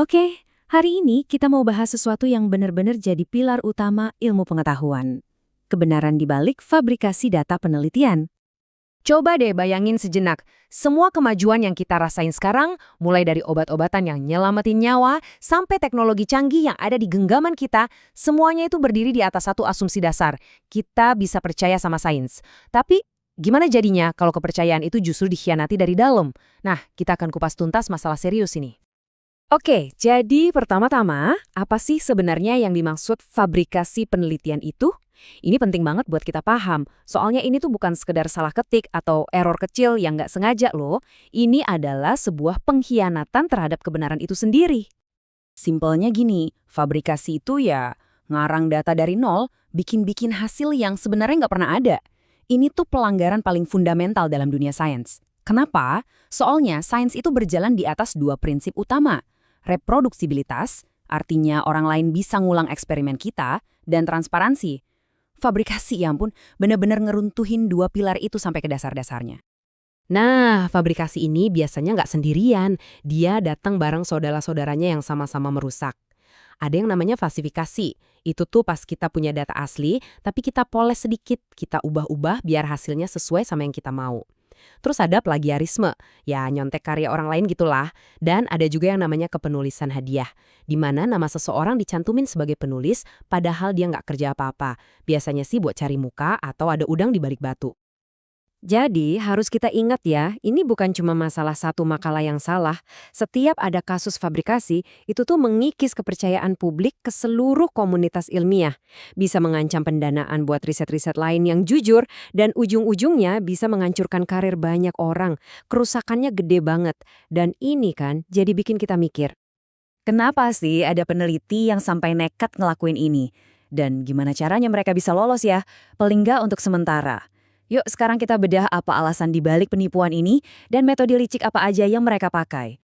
Oke, hari ini kita mau bahas sesuatu yang benar-benar jadi pilar utama ilmu pengetahuan. Kebenaran di balik fabrikasi data penelitian. Coba deh bayangin sejenak, semua kemajuan yang kita rasain sekarang, mulai dari obat-obatan yang nyelamatin nyawa, sampai teknologi canggih yang ada di genggaman kita, semuanya itu berdiri di atas satu asumsi dasar. Kita bisa percaya sama sains. Tapi, gimana jadinya kalau kepercayaan itu justru dikhianati dari dalam? Nah, kita akan kupas tuntas masalah serius ini. Oke, jadi pertama-tama, apa sih sebenarnya yang dimaksud fabrikasi penelitian itu? Ini penting banget buat kita paham, soalnya ini tuh bukan sekedar salah ketik atau error kecil yang nggak sengaja loh. Ini adalah sebuah pengkhianatan terhadap kebenaran itu sendiri. Simpelnya gini, fabrikasi itu ya ngarang data dari nol, bikin-bikin hasil yang sebenarnya nggak pernah ada. Ini tuh pelanggaran paling fundamental dalam dunia sains. Kenapa? Soalnya sains itu berjalan di atas dua prinsip utama. Reproduksibilitas, artinya orang lain bisa ngulang eksperimen kita, dan transparansi. Fabrikasi, ya ampun, benar-benar ngeruntuhin dua pilar itu sampai ke dasar-dasarnya. Nah, fabrikasi ini biasanya nggak sendirian. Dia datang bareng saudara-saudaranya yang sama-sama merusak. Ada yang namanya falsifikasi. Itu tuh pas kita punya data asli, tapi kita poles sedikit, kita ubah-ubah biar hasilnya sesuai sama yang kita mau. Terus ada plagiarisme, ya nyontek karya orang lain gitulah. Dan ada juga yang namanya kepenulisan hadiah, di mana nama seseorang dicantumin sebagai penulis, padahal dia nggak kerja apa-apa. Biasanya sih buat cari muka atau ada udang di balik batu. Jadi, harus kita ingat ya, ini bukan cuma masalah satu makalah yang salah. Setiap ada kasus fabrikasi, itu tuh mengikis kepercayaan publik ke seluruh komunitas ilmiah. Bisa mengancam pendanaan buat riset-riset lain yang jujur, dan ujung-ujungnya bisa menghancurkan karir banyak orang. Kerusakannya gede banget. Dan ini kan jadi bikin kita mikir. Kenapa sih ada peneliti yang sampai nekat ngelakuin ini? Dan gimana caranya mereka bisa lolos ya? Paling nggak untuk sementara. Yuk sekarang kita bedah apa alasan dibalik penipuan ini dan metode licik apa aja yang mereka pakai.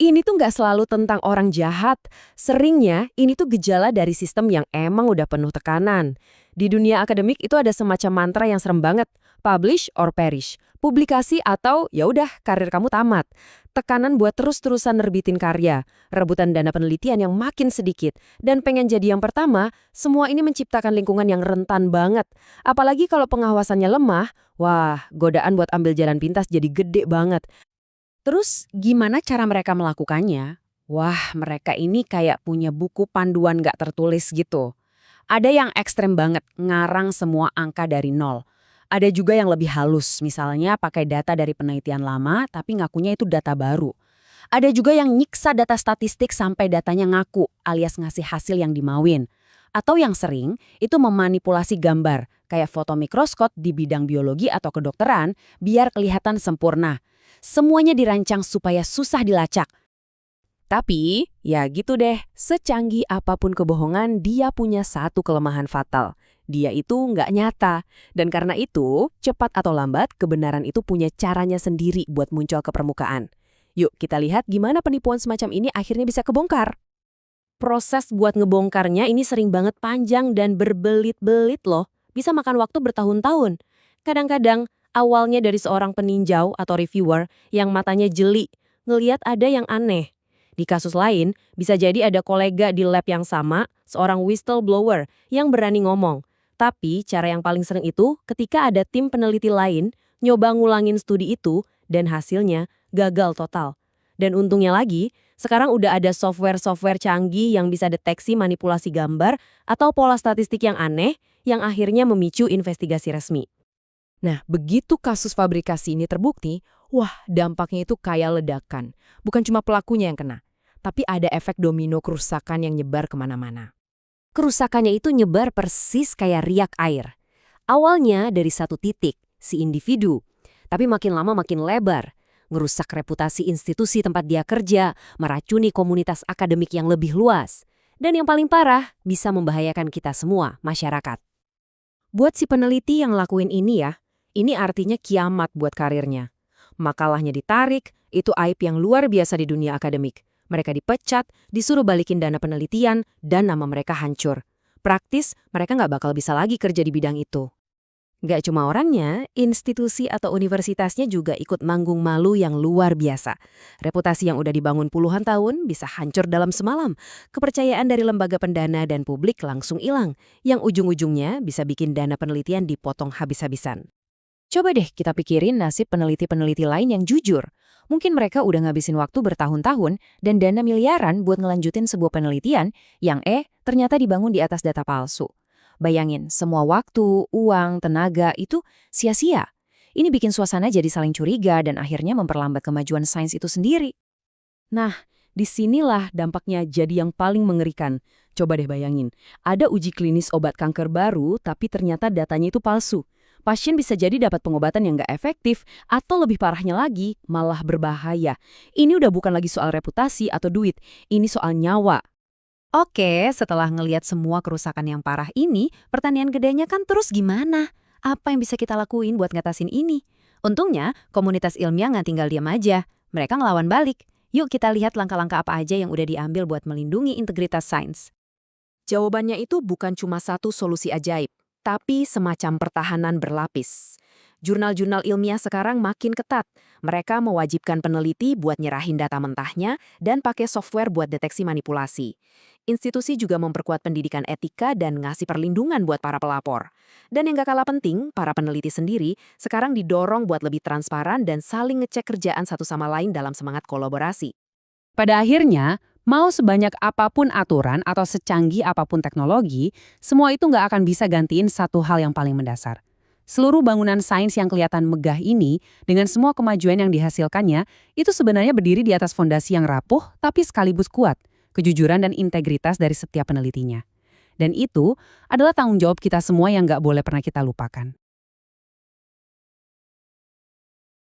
Ini tuh nggak selalu tentang orang jahat. Seringnya, ini tuh gejala dari sistem yang emang udah penuh tekanan. Di dunia akademik itu ada semacam mantra yang serem banget. Publish or perish. Publikasi atau ya udah karir kamu tamat. Tekanan buat terus-terusan nerbitin karya. Rebutan dana penelitian yang makin sedikit. Dan pengen jadi yang pertama, semua ini menciptakan lingkungan yang rentan banget. Apalagi kalau pengawasannya lemah, wah, godaan buat ambil jalan pintas jadi gede banget. Terus gimana cara mereka melakukannya? Wah, mereka ini kayak punya buku panduan nggak tertulis gitu. Ada yang ekstrem banget, ngarang semua angka dari nol. Ada juga yang lebih halus, misalnya pakai data dari penelitian lama tapi ngakunya itu data baru. Ada juga yang nyiksa data statistik sampai datanya ngaku, alias ngasih hasil yang dimauin. Atau yang sering, itu memanipulasi gambar, kayak foto mikroskop di bidang biologi atau kedokteran, biar kelihatan sempurna. Semuanya dirancang supaya susah dilacak. Tapi, ya gitu deh, secanggih apapun kebohongan, dia punya satu kelemahan fatal. Dia itu nggak nyata. Dan karena itu, cepat atau lambat, kebenaran itu punya caranya sendiri buat muncul ke permukaan. Yuk kita lihat gimana penipuan semacam ini akhirnya bisa kebongkar. Proses buat ngebongkarnya ini sering banget panjang dan berbelit-belit loh. Bisa makan waktu bertahun-tahun. Kadang-kadang, awalnya dari seorang peninjau atau reviewer yang matanya jeli, ngeliat ada yang aneh. Di kasus lain, bisa jadi ada kolega di lab yang sama, seorang whistleblower yang berani ngomong. Tapi cara yang paling sering itu ketika ada tim peneliti lain nyoba ngulangin studi itu dan hasilnya gagal total. Dan untungnya lagi, sekarang udah ada software-software canggih yang bisa deteksi manipulasi gambar atau pola statistik yang aneh yang akhirnya memicu investigasi resmi. Nah, begitu kasus fabrikasi ini terbukti, wah dampaknya itu kayak ledakan. Bukan cuma pelakunya yang kena, tapi ada efek domino kerusakan yang nyebar kemana-mana. Kerusakannya itu nyebar persis kayak riak air. Awalnya dari satu titik, si individu. Tapi makin lama makin lebar. Ngerusak reputasi institusi tempat dia kerja, meracuni komunitas akademik yang lebih luas. Dan yang paling parah, bisa membahayakan kita semua, masyarakat. Buat si peneliti yang lakuin ini ya, ini artinya kiamat buat karirnya. Makalahnya ditarik, itu aib yang luar biasa di dunia akademik. Mereka dipecat, disuruh balikin dana penelitian, dan nama mereka hancur. Praktis, mereka nggak bakal bisa lagi kerja di bidang itu. Nggak cuma orangnya, institusi atau universitasnya juga ikut nanggung malu yang luar biasa. Reputasi yang udah dibangun puluhan tahun bisa hancur dalam semalam. Kepercayaan dari lembaga pendana dan publik langsung hilang, yang ujung-ujungnya bisa bikin dana penelitian dipotong habis-habisan. Coba deh kita pikirin nasib peneliti-peneliti lain yang jujur. Mungkin mereka udah ngabisin waktu bertahun-tahun dan dana miliaran buat ngelanjutin sebuah penelitian yang ternyata dibangun di atas data palsu. Bayangin, semua waktu, uang, tenaga itu sia-sia. Ini bikin suasana jadi saling curiga dan akhirnya memperlambat kemajuan sains itu sendiri. Nah, disinilah dampaknya jadi yang paling mengerikan. Coba deh bayangin, ada uji klinis obat kanker baru tapi ternyata datanya itu palsu. Pasien bisa jadi dapat pengobatan yang nggak efektif atau lebih parahnya lagi, malah berbahaya. Ini udah bukan lagi soal reputasi atau duit, ini soal nyawa. Oke, setelah ngelihat semua kerusakan yang parah ini, pertanyaan gedenya kan terus gimana? Apa yang bisa kita lakuin buat ngatasin ini? Untungnya, komunitas ilmiah nggak tinggal diam aja. Mereka ngelawan balik. Yuk kita lihat langkah-langkah apa aja yang udah diambil buat melindungi integritas sains. Jawabannya itu bukan cuma satu solusi ajaib, tapi semacam pertahanan berlapis. Jurnal-jurnal ilmiah sekarang makin ketat. Mereka mewajibkan peneliti buat nyerahin data mentahnya dan pakai software buat deteksi manipulasi. Institusi juga memperkuat pendidikan etika dan ngasih perlindungan buat para pelapor. Dan yang gak kalah penting, para peneliti sendiri sekarang didorong buat lebih transparan dan saling ngecek kerjaan satu sama lain dalam semangat kolaborasi. Pada akhirnya, mau sebanyak apapun aturan atau secanggih apapun teknologi, semua itu nggak akan bisa gantiin satu hal yang paling mendasar. Seluruh bangunan sains yang kelihatan megah ini, dengan semua kemajuan yang dihasilkannya, itu sebenarnya berdiri di atas fondasi yang rapuh tapi sekaligus kuat, kejujuran dan integritas dari setiap penelitinya. Dan itu adalah tanggung jawab kita semua yang nggak boleh pernah kita lupakan.